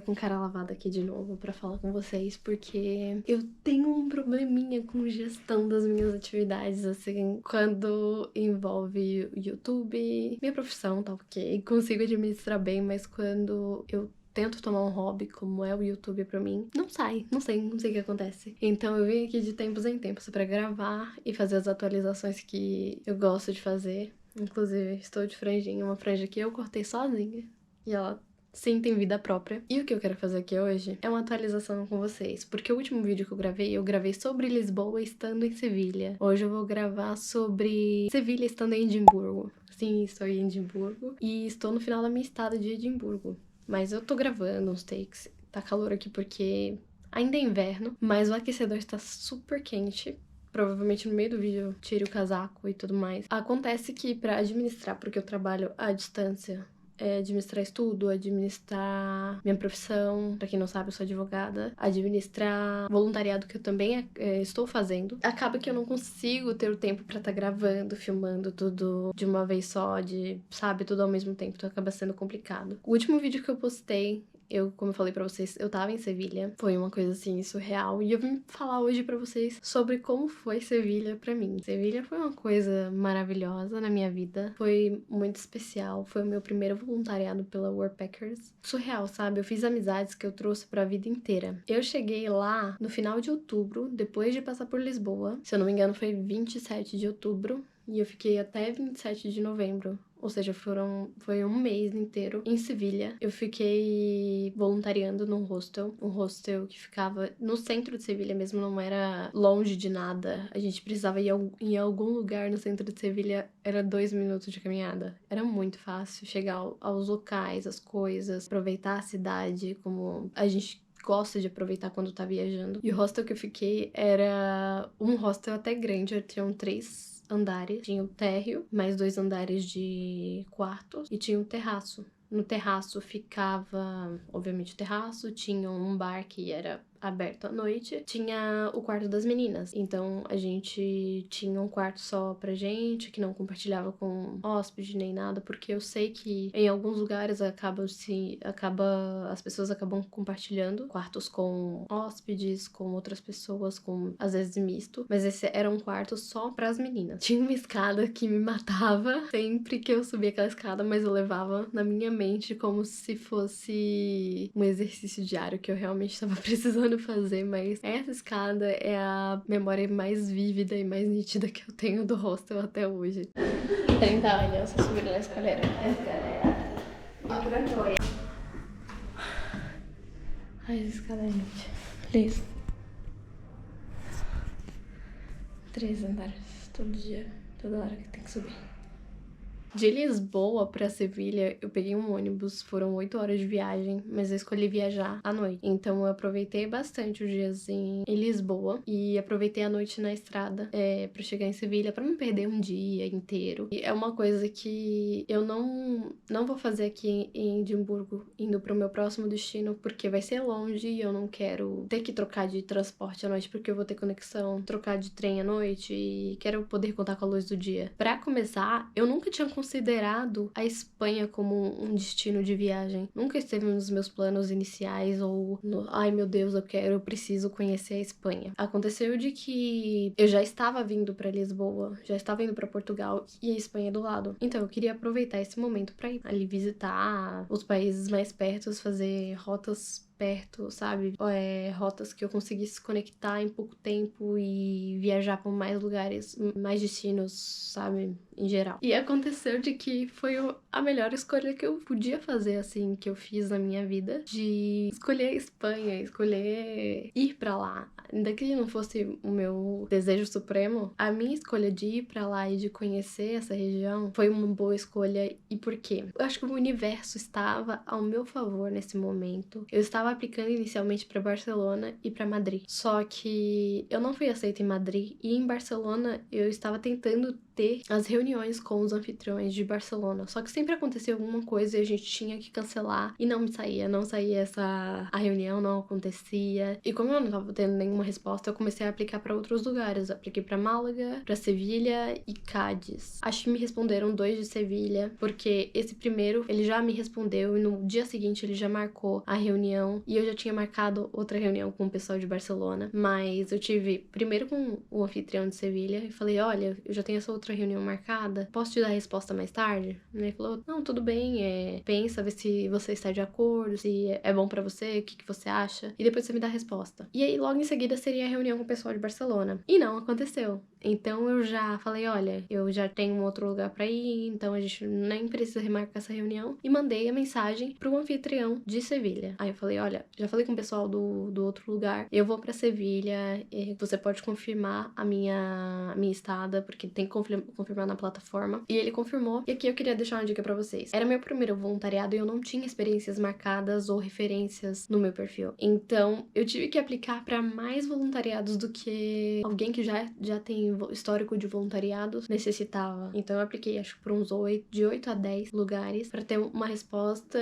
com cara lavada aqui de novo pra falar com vocês, porque eu tenho um probleminha com gestão das minhas atividades, assim, quando envolve o YouTube, minha profissão, tá ok, consigo administrar bem, mas quando eu tento tomar um hobby, como é o YouTube pra mim, não sai, não sei o que acontece. Então eu vim aqui de tempos em tempos pra gravar e fazer as atualizações que eu gosto de fazer. Inclusive, estou de franjinha, uma franja que eu cortei sozinha. E ela sim tem vida própria. E o que eu quero fazer aqui hoje é uma atualização com vocês, porque o último vídeo que eu gravei sobre Lisboa estando em Sevilha. Hoje eu vou gravar sobre Sevilha estando em Edimburgo. Sim, estou em Edimburgo e estou no final da minha estada de Edimburgo. Mas eu tô gravando uns takes. Tá calor aqui porque ainda é inverno, mas o aquecedor está super quente. Provavelmente no meio do vídeo eu tire o casaco e tudo mais. Acontece que pra administrar, porque eu trabalho à distância, administrar estudo, administrar minha profissão, pra quem não sabe eu sou advogada, administrar voluntariado que eu também estou fazendo, acaba que eu não consigo ter o tempo pra estar gravando, filmando tudo de uma vez só, sabe, tudo ao mesmo tempo, então acaba sendo complicado. O último vídeo que eu postei, como eu falei pra vocês, eu tava em Sevilha. Foi uma coisa, assim, surreal. E eu vim falar hoje pra vocês sobre como foi Sevilha pra mim. Sevilha foi uma coisa maravilhosa na minha vida. Foi muito especial. Foi o meu primeiro voluntariado pela Worldpackers. Surreal, sabe? Eu fiz amizades que eu trouxe pra vida inteira. Eu cheguei lá no final de outubro, depois de passar por Lisboa. Se eu não me engano, foi 27 de outubro. E eu fiquei até 27 de novembro. Ou seja, foi um mês inteiro em Sevilha. Eu fiquei voluntariando num hostel. Um hostel que ficava no centro de Sevilha mesmo, não era longe de nada. A gente precisava ir em algum lugar no centro de Sevilha, era 2 minutos de caminhada. Era muito fácil chegar aos locais, as coisas, aproveitar a cidade, como a gente gosta de aproveitar quando tá viajando. E o hostel que eu fiquei era um hostel até grande, tinham 3 andares. Tinha o térreo, mais 2 andares de quartos e tinha um terraço. No terraço ficava, obviamente, o terraço, tinha um bar que era aberto à noite, tinha o quarto das meninas. Então a gente tinha um quarto só pra gente, que não compartilhava com hóspede nem nada, porque eu sei que em alguns lugares as pessoas acabam compartilhando quartos com hóspedes, com outras pessoas, com às vezes misto, mas esse era um quarto só pras meninas. Tinha uma escada que me matava sempre que eu subia aquela escada, mas eu levava na minha mente como se fosse um exercício diário que eu realmente estava precisando fazer, mas essa escada é a memória mais vívida e mais nítida que eu tenho do hostel até hoje. 30 anos subir la escalera. Ai, essa escada, gente. Listo. 3 andares todo dia, toda hora que tem que subir. De Lisboa pra Sevilha, eu peguei um ônibus, foram 8 horas de viagem, mas eu escolhi viajar à noite. Então eu aproveitei bastante os dias em Lisboa e aproveitei a noite na estrada pra chegar em Sevilha, pra não perder um dia inteiro. E é uma coisa que eu não vou fazer aqui em Edimburgo, indo pro meu próximo destino, porque vai ser longe e eu não quero ter que trocar de transporte à noite, porque eu vou ter conexão, trocar de trem à noite e quero poder contar com a luz do dia. Pra começar, eu nunca tinha considerado a Espanha como um destino de viagem. Nunca esteve nos meus planos iniciais ou ai meu Deus, eu preciso conhecer a Espanha. Aconteceu de que eu já estava vindo pra Lisboa, já estava indo pra Portugal e a Espanha é do lado. Então eu queria aproveitar esse momento pra ir ali visitar os países mais perto, fazer rotas perto, sabe? Rotas que eu conseguisse conectar em pouco tempo e viajar por mais lugares, mais destinos, sabe? Em geral. E aconteceu de que foi a melhor escolha que eu podia fazer, assim, que eu fiz na minha vida, de escolher a Espanha, escolher ir pra lá. Ainda que não fosse o meu desejo supremo, a minha escolha de ir pra lá e de conhecer essa região foi uma boa escolha. E por quê? Eu acho que o universo estava ao meu favor nesse momento. Eu estava aplicando inicialmente pra Barcelona e pra Madrid. Só que eu não fui aceita em Madrid e em Barcelona eu estava tentando ter as reuniões com os anfitriões de Barcelona. Só que sempre acontecia alguma coisa e a gente tinha que cancelar e não saía a reunião, não acontecia. E como eu não tava tendo nenhuma resposta, eu comecei a aplicar pra outros lugares. Eu apliquei pra Málaga, pra Sevilha e Cádiz. Acho que me responderam 2 de Sevilha, porque esse primeiro, ele já me respondeu e no dia seguinte ele já marcou a reunião e eu já tinha marcado outra reunião com o pessoal de Barcelona, mas eu tive primeiro com o anfitrião de Sevilha e falei, olha, eu já tenho essa outra reunião marcada, posso te dar a resposta mais tarde? E ele falou, não, tudo bem, pensa, vê se você está de acordo, se é bom pra você, o que você acha, e depois você me dá a resposta. E aí logo em seguida seria a reunião com o pessoal de Barcelona. E não aconteceu. Então eu já falei, olha, eu já tenho um outro lugar pra ir, então a gente nem precisa remarcar essa reunião. E mandei a mensagem pro anfitrião de Sevilha. Aí eu falei, olha, já falei com o pessoal do outro lugar, eu vou pra Sevilha, você pode confirmar a minha estada, porque tem que confirmar na plataforma. E ele confirmou. E aqui eu queria deixar uma dica pra vocês. Era meu primeiro voluntariado e eu não tinha experiências marcadas ou referências no meu perfil. Então, eu tive que aplicar pra mais voluntariados do que alguém que já tem histórico de voluntariado necessitava. Então, eu apliquei, acho que por uns 8 a 10 lugares pra ter uma resposta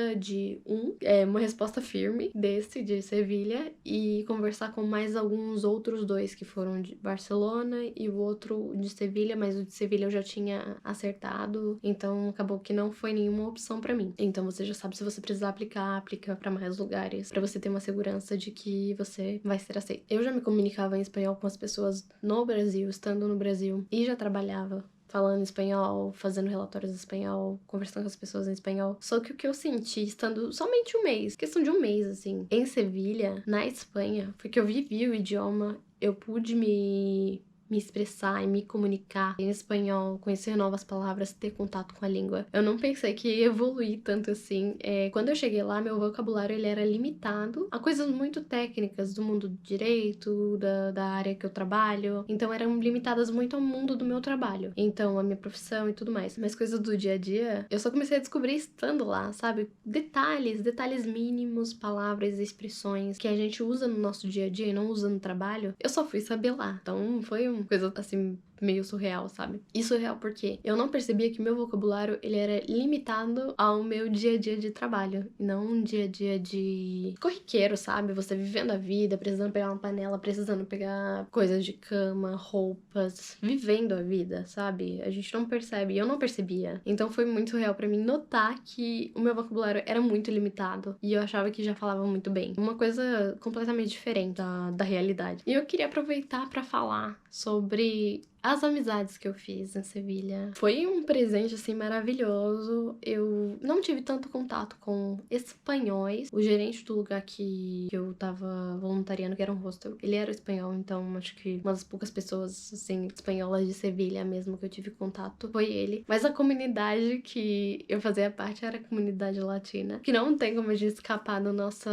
uma resposta firme desse, de Sevilha, e conversar com mais alguns outros 2 que foram de Barcelona e o outro de Sevilha, mas o de Sevilha eu já tinha acertado, então acabou que não foi nenhuma opção pra mim. Então você já sabe, se você precisar aplicar, aplica pra mais lugares, pra você ter uma segurança de que você vai ser aceito. Eu já me comunicava em espanhol com as pessoas no Brasil, estando no Brasil, e já trabalhava falando espanhol, fazendo relatórios em espanhol, conversando com as pessoas em espanhol. Só que o que eu senti estando somente um mês, questão de um mês, assim, em Sevilha, na Espanha, foi que eu vivi o idioma, eu pude me expressar e me comunicar em espanhol, conhecer novas palavras, ter contato com a língua. Eu não pensei que ia evoluir tanto assim. Quando eu cheguei lá, meu vocabulário ele era limitado a coisas muito técnicas do mundo do direito, da área que eu trabalho. Então eram limitadas muito ao mundo do meu trabalho. Então, a minha profissão e tudo mais. Mas coisas do dia a dia, eu só comecei a descobrir estando lá, sabe? Detalhes mínimos, palavras e expressões que a gente usa no nosso dia a dia e não usa no trabalho. Eu só fui saber lá. Então, foi uma coisa assim meio surreal, sabe? E surreal porque eu não percebia que meu vocabulário ele era limitado ao meu dia a dia de trabalho, e não um dia a dia de corriqueiro, sabe? Você vivendo a vida, precisando pegar uma panela, precisando pegar coisas de cama, roupas, vivendo a vida, sabe? A gente não percebe, e eu não percebia. Então foi muito real pra mim notar que o meu vocabulário era muito limitado e eu achava que já falava muito bem. Uma coisa completamente diferente da realidade. E eu queria aproveitar pra falar sobre as amizades que eu fiz em Sevilha. Foi um presente, assim, maravilhoso. Eu não tive tanto contato com espanhóis. O gerente do lugar que eu tava voluntariando, que era um hostel, ele era espanhol, então acho que uma das poucas pessoas, assim, espanholas de Sevilha mesmo que eu tive contato foi ele. Mas a comunidade que eu fazia parte era a comunidade latina, que não tem como a gente escapar da nossa...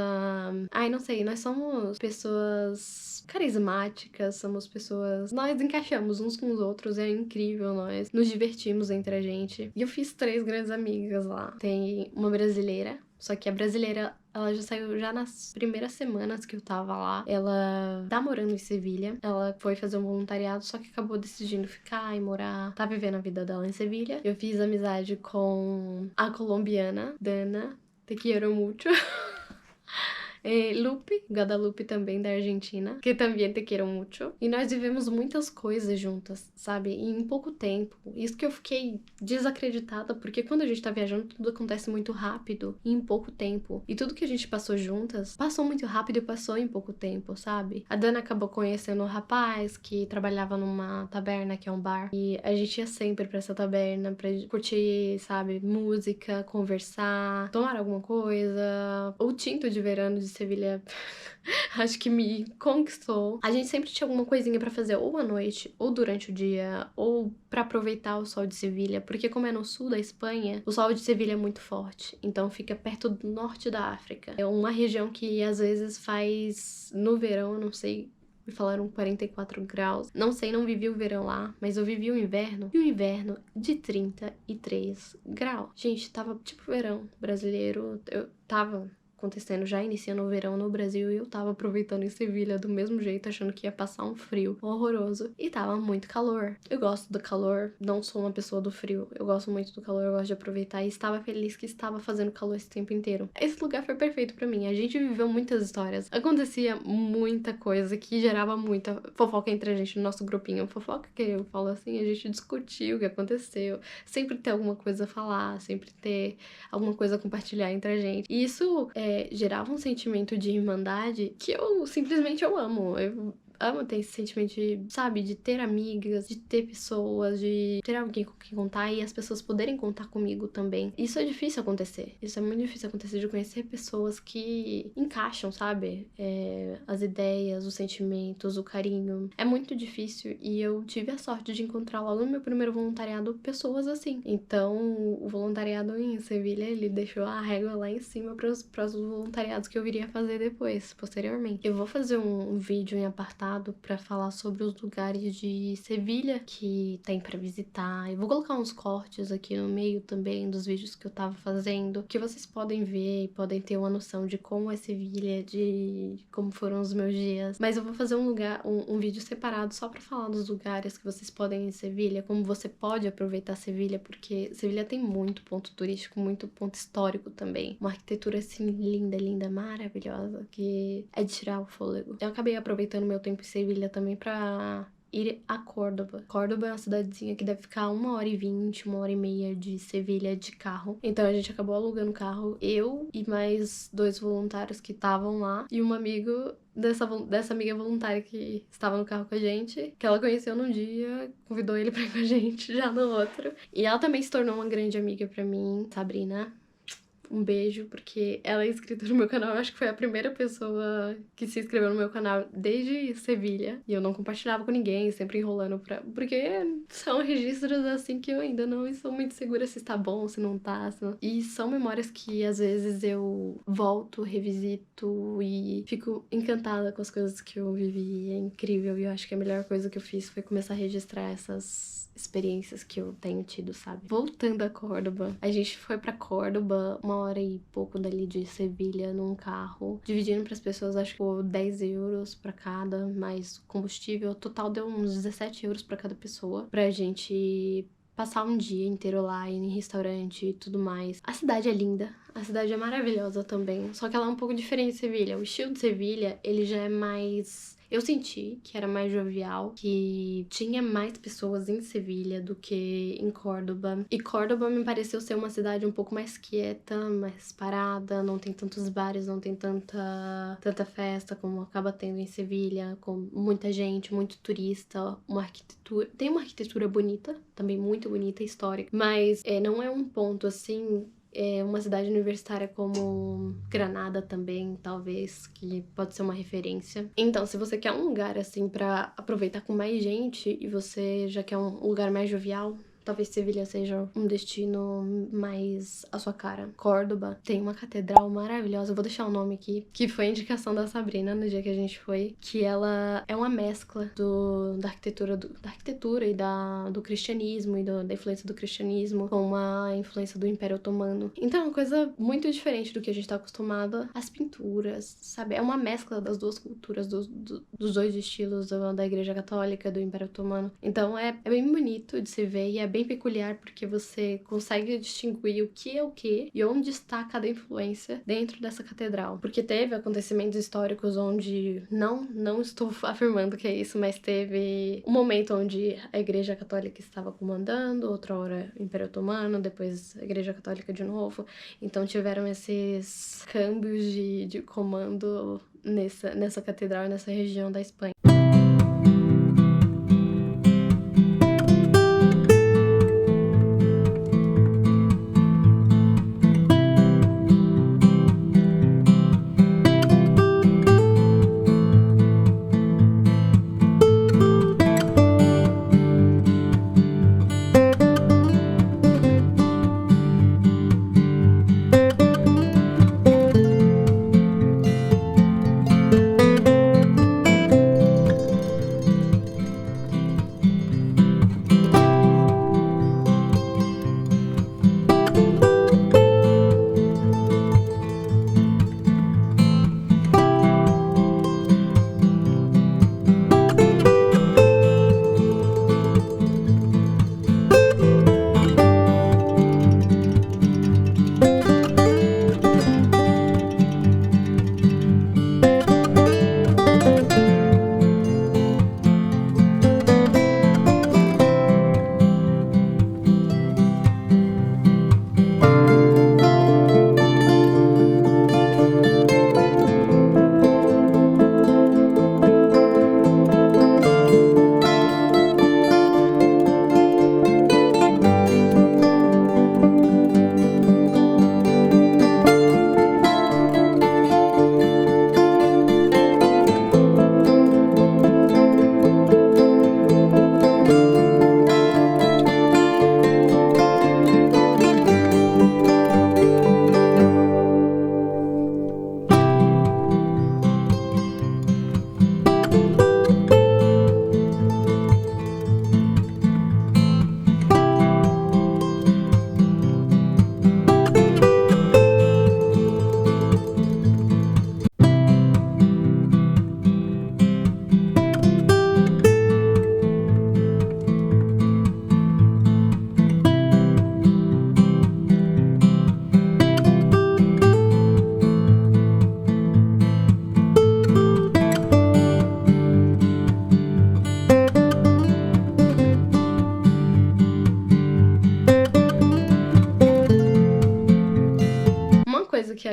Ai, não sei, nós somos pessoas carismáticas, somos pessoas... Nós encaixamos uns com os outros, é incrível, nós nos divertimos entre a gente. E eu fiz 3 grandes amigas lá. Tem uma brasileira, só que a brasileira, ela já saiu já nas primeiras semanas que eu tava lá. Ela tá morando em Sevilha. Ela foi fazer um voluntariado, só que acabou decidindo ficar e morar. Tá vivendo a vida dela em Sevilha. Eu fiz amizade com a colombiana, Dana. Te quiero mucho. Lupe, Guadalupe também, da Argentina, que também te quero muito. E nós vivemos muitas coisas juntas, sabe? E em pouco tempo. Isso que eu fiquei desacreditada, porque quando a gente tá viajando, tudo acontece muito rápido e em pouco tempo. E tudo que a gente passou juntas, passou muito rápido e passou em pouco tempo, sabe? A Dana acabou conhecendo um rapaz que trabalhava numa taberna, que é um bar. E a gente ia sempre pra essa taberna pra curtir, sabe? Música, conversar, tomar alguma coisa. O tinto de verão de Sevilha acho que me conquistou. A gente sempre tinha alguma coisinha pra fazer ou à noite, ou durante o dia, ou pra aproveitar o sol de Sevilha, porque como é no sul da Espanha, o sol de Sevilha é muito forte, então fica perto do norte da África. É uma região que às vezes faz, no verão, eu não sei, me falaram 44 graus. Não sei, não vivi o verão lá, mas eu vivi o inverno. E o inverno de 33 graus. Gente, tava tipo verão brasileiro. Eu tava acontecendo, já iniciando o verão no Brasil, e eu tava aproveitando em Sevilha do mesmo jeito, achando que ia passar um frio horroroso. E tava muito calor. Eu gosto do calor, não sou uma pessoa do frio. Eu gosto muito do calor, eu gosto de aproveitar. E estava feliz que estava fazendo calor esse tempo inteiro. Esse lugar foi perfeito pra mim. A gente viveu muitas histórias. Acontecia muita coisa que gerava muita fofoca entre a gente no nosso grupinho. Fofoca que eu falo assim, a gente discutiu o que aconteceu. Sempre ter alguma coisa a falar, sempre ter alguma coisa a compartilhar entre a gente. E isso gerava um sentimento de irmandade que eu simplesmente amo. Eu amo ter esse sentimento de, sabe, de ter amigas, de ter pessoas, de ter alguém com quem contar e as pessoas poderem contar comigo também. Isso é difícil acontecer. Isso é muito difícil acontecer, de conhecer pessoas que encaixam, sabe? As ideias, os sentimentos, o carinho. É muito difícil e eu tive a sorte de encontrar logo no meu primeiro voluntariado pessoas assim. Então, o voluntariado em Sevilha, ele deixou a régua lá em cima para os voluntariados que eu viria fazer depois, posteriormente. Eu vou fazer um vídeo em apartado para falar sobre os lugares de Sevilha que tem para visitar. Eu vou colocar uns cortes aqui no meio também dos vídeos que eu tava fazendo, que vocês podem ver e podem ter uma noção de como é Sevilha, de como foram os meus dias. Mas eu vou fazer um vídeo separado só para falar dos lugares que vocês podem ir em Sevilha, como você pode aproveitar Sevilha, porque Sevilha tem muito ponto turístico, muito ponto histórico também. Uma arquitetura assim linda, linda, maravilhosa, que é de tirar o fôlego. Eu acabei aproveitando meu tempo em Sevilha também pra ir a Córdoba. Córdoba é uma cidadezinha que deve ficar 1h20, 1h30 de Sevilha de carro. Então a gente acabou alugando carro, eu e mais 2 voluntários que estavam lá, e um amigo dessa amiga voluntária que estava no carro com a gente, que ela conheceu num dia, convidou ele pra ir com a gente já no outro. E ela também se tornou uma grande amiga pra mim, Sabrina. Um beijo, porque ela é inscrita no meu canal. Eu acho que foi a primeira pessoa que se inscreveu no meu canal desde Sevilha. E eu não compartilhava com ninguém, sempre enrolando porque são registros assim que eu ainda não estou muito segura se está bom, se não tá. E são memórias que às vezes eu volto, revisito e fico encantada com as coisas que eu vivi. É incrível. E eu acho que a melhor coisa que eu fiz foi começar a registrar essas experiências que eu tenho tido, sabe? Voltando a Córdoba, a gente foi pra Córdoba 1h e pouco dali de Sevilha num carro, dividindo pras pessoas, acho que por 10 euros pra cada, mais combustível. O total deu uns 17 euros pra cada pessoa, pra gente passar um dia inteiro lá, ir em restaurante e tudo mais. A cidade é linda, a cidade é maravilhosa também, só que ela é um pouco diferente de Sevilha. O estilo de Sevilha, ele já é mais... Eu senti que era mais jovial, que tinha mais pessoas em Sevilha do que em Córdoba. E Córdoba me pareceu ser uma cidade um pouco mais quieta, mais parada, não tem tantos bares, não tem tanta festa como acaba tendo em Sevilha, com muita gente, muito turista, uma arquitetura... Tem uma arquitetura bonita, também muito bonita, histórica, mas não é um ponto assim... É uma cidade universitária como Granada também, talvez, que pode ser uma referência. Então, se você quer um lugar, assim, pra aproveitar com mais gente e você já quer um lugar mais jovial, talvez Sevilha seja um destino mais à sua cara. Córdoba tem uma catedral maravilhosa, eu vou deixar o nome aqui, que foi a indicação da Sabrina no dia que a gente foi, que ela é uma mescla da arquitetura e do cristianismo e da influência do cristianismo com uma influência do Império Otomano. Então é uma coisa muito diferente do que a gente tá acostumada. As pinturas, sabe? É uma mescla das duas culturas, dos dois estilos da Igreja Católica e do Império Otomano. Então é bem bonito de se ver e é bem peculiar porque você consegue distinguir o que é o que e onde está cada influência dentro dessa catedral. Porque teve acontecimentos históricos onde, não estou afirmando que é isso, mas teve um momento onde a Igreja Católica estava comandando, outra hora o Império Otomano, depois a Igreja Católica de novo. Então tiveram esses câmbios de comando nessa catedral e nessa região da Espanha.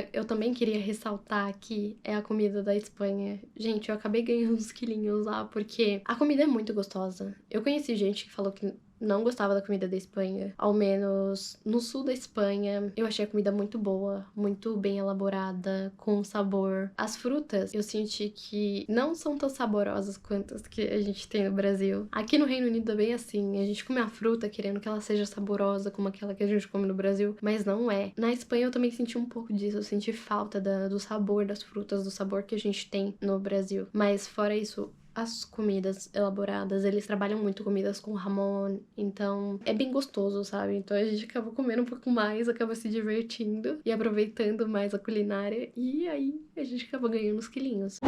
que eu também queria ressaltar aqui é a comida da Espanha. Gente, eu acabei ganhando uns quilinhos lá, porque a comida é muito gostosa. Eu conheci gente que falou que não gostava da comida da Espanha. Ao menos no sul da Espanha, eu achei a comida muito boa, muito bem elaborada, com sabor. As frutas, eu senti que não são tão saborosas quanto as que a gente tem no Brasil. Aqui no Reino Unido é bem assim, a gente come a fruta querendo que ela seja saborosa como aquela que a gente come no Brasil, mas não é. Na Espanha eu também senti um pouco disso, eu senti falta do sabor das frutas, do sabor que a gente tem no Brasil. Mas fora isso, as comidas elaboradas, eles trabalham muito comidas com jamón, então é bem gostoso, sabe? Então a gente acaba comendo um pouco mais, acaba se divertindo e aproveitando mais a culinária, e aí a gente acaba ganhando uns quilinhos.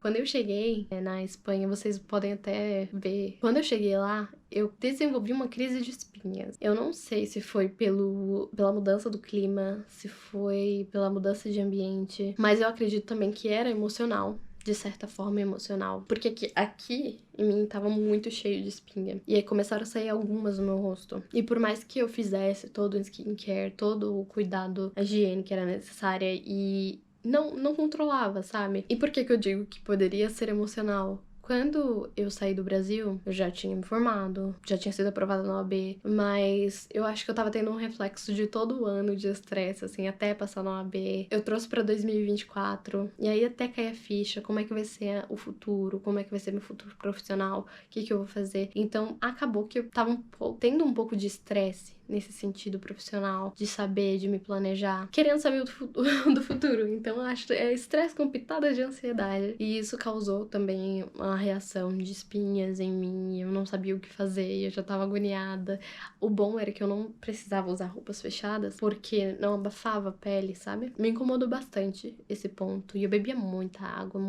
Quando eu cheguei na Espanha, vocês podem até ver, quando eu cheguei lá, eu desenvolvi uma crise de espinhas. Eu não sei se foi pela mudança do clima, se foi pela mudança de ambiente, mas eu acredito também que era emocional. De certa forma emocional. Porque aqui em mim tava muito cheio de espinha. E aí começaram a sair algumas no meu rosto. E por mais que eu fizesse todo o skincare, todo o cuidado, a higiene que era necessária e não controlava, sabe? E por que eu digo que poderia ser emocional? Quando eu saí do Brasil, eu já tinha me formado, já tinha sido aprovada na OAB, mas eu acho que eu tava tendo um reflexo de todo o ano de estresse, assim, até passar na OAB. Eu trouxe pra 2024, e aí até cair a ficha, como é que vai ser o futuro, como é que vai ser meu futuro profissional, o que eu vou fazer. Então, acabou que eu tava tendo um pouco de estresse nesse sentido profissional, de saber, de me planejar, querendo saber do futuro. Então, eu acho que é estresse com pitadas de ansiedade. E isso causou também uma reação de espinhas em mim, eu não sabia o que fazer, eu já tava agoniada. O bom era que eu não precisava usar roupas fechadas, porque não abafava a pele, sabe? Me incomodou bastante esse ponto. E eu bebia muita água,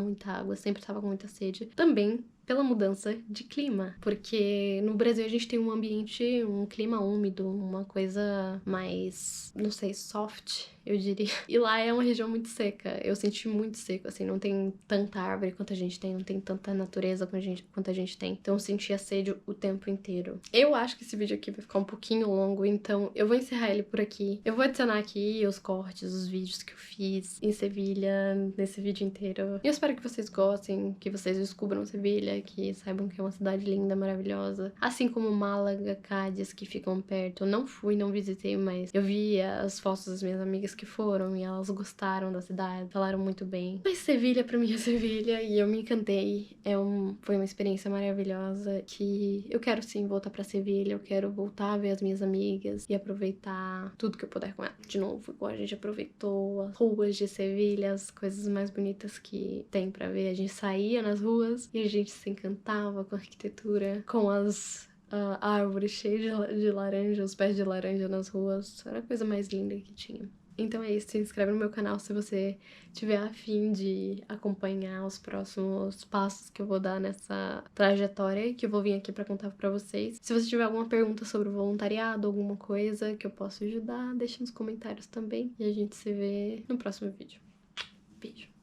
sempre tava com muita sede. Também pela mudança de clima, porque no Brasil a gente tem um ambiente, um clima úmido, uma coisa mais, não sei, soft, eu diria. E lá é uma região muito seca, eu senti muito seco, assim, não tem tanta árvore quanto a gente tem, não tem tanta natureza quanto a gente tem, então eu sentia sede o tempo inteiro. Eu acho que esse vídeo aqui vai ficar um pouquinho longo, então eu vou encerrar ele por aqui. Eu vou adicionar aqui os cortes, os vídeos que eu fiz em Sevilha, nesse vídeo inteiro. E eu espero que vocês gostem, que vocês descubram Sevilha, que saibam que é uma cidade linda, maravilhosa. Assim como Málaga, Cádiz, que ficam perto. Eu não fui, não visitei, mas eu vi as fotos das minhas amigas que foram e elas gostaram da cidade, falaram muito bem. Mas Sevilha, pra mim, é Sevilha e eu me encantei. Foi uma experiência maravilhosa que eu quero sim voltar pra Sevilha, eu quero voltar a ver as minhas amigas e aproveitar tudo que eu puder com ela. De novo, igual a gente aproveitou as ruas de Sevilha, as coisas mais bonitas que tem pra ver. A gente saía nas ruas e a gente se encantava com a arquitetura, com as árvores cheias de laranja, os pés de laranja nas ruas. Era a coisa mais linda que tinha. Então é isso, se inscreve no meu canal se você tiver a fim de acompanhar os próximos passos que eu vou dar nessa trajetória que eu vou vir aqui pra contar pra vocês. Se você tiver alguma pergunta sobre o voluntariado, alguma coisa que eu possa ajudar, deixa nos comentários também e a gente se vê no próximo vídeo. Beijo!